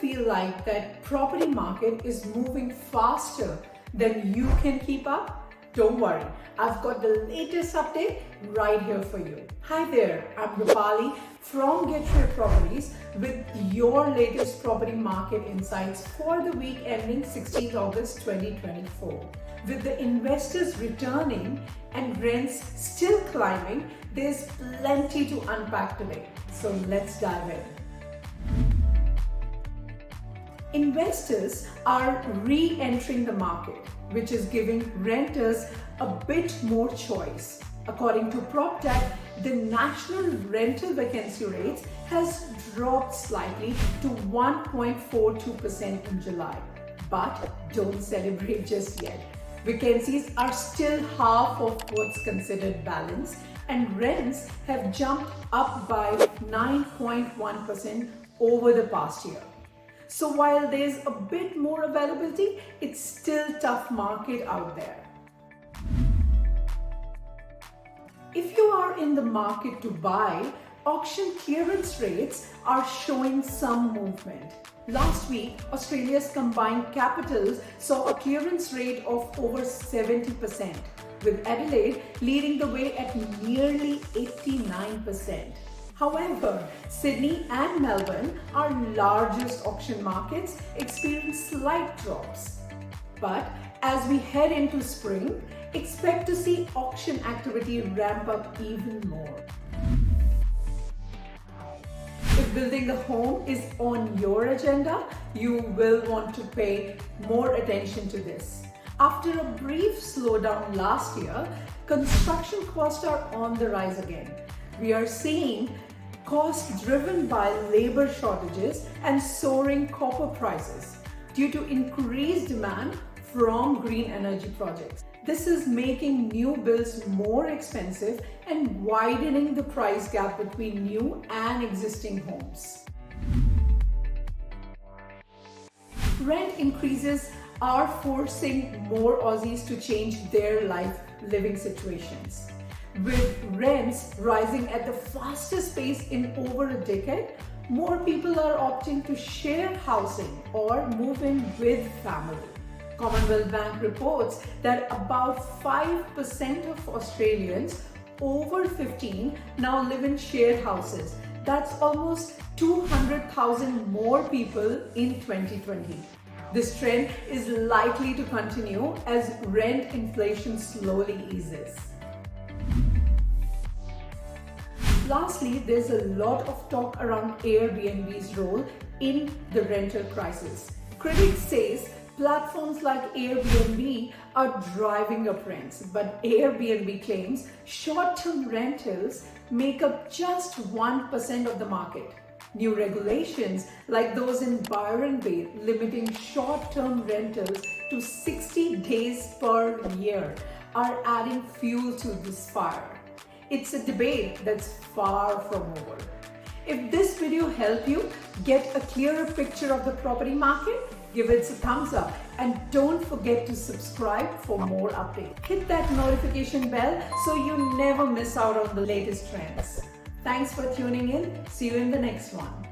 feel like that property market is moving faster than you can keep up? Don't worry, I've got the latest update right here for you. Hi there, I'm Rupali from Get Your Properties with your latest property market insights for the week ending 16th August 2024. With the investors returning and rents still climbing, there's plenty to unpack today. So let's dive in. Investors are re-entering the market, which is giving renters a bit more choice. According to PropTech, the national rental vacancy rate has dropped slightly to 1.42% in July. But don't celebrate just yet. Vacancies are still half of what's considered balanced, and rents have jumped up by 9.1% over the past year. So while there's a bit more availability, it's still a tough market out there. If you are in the market to buy, auction clearance rates are showing some movement. Last week, Australia's combined capitals saw a clearance rate of over 70%, with Adelaide leading the way at nearly 89%. However, Sydney and Melbourne, our largest auction markets, experienced slight drops. But as we head into spring, expect to see auction activity ramp up even more. If building a home is on your agenda, you will want to pay more attention to this. After a brief slowdown last year, construction costs are on the rise again. We are seeing costs driven by labor shortages and soaring copper prices due to increased demand from green energy projects. This is making new builds more expensive and widening the price gap between new and existing homes. Rent increases are forcing more Aussies to change their living situations. With rents rising at the fastest pace in over a decade, more people are opting to share housing or move in with family. Commonwealth Bank reports that about 5% of Australians over 15 now live in shared houses. That's almost 200,000 more people in 2020. This trend is likely to continue as rent inflation slowly eases. Lastly, there's a lot of talk around Airbnb's role in the rental crisis. Critics say platforms like Airbnb are driving up rents, but Airbnb claims short-term rentals make up just 1% of the market. New regulations like those in Byron Bay limiting short-term rentals to 60 days per year are adding fuel to this fire. It's a debate that's far from over. If this video helped you get a clearer picture of the property market, give it a thumbs up and don't forget to subscribe for more updates. Hit that notification bell so you never miss out on the latest trends. Thanks for tuning in. See you in the next one.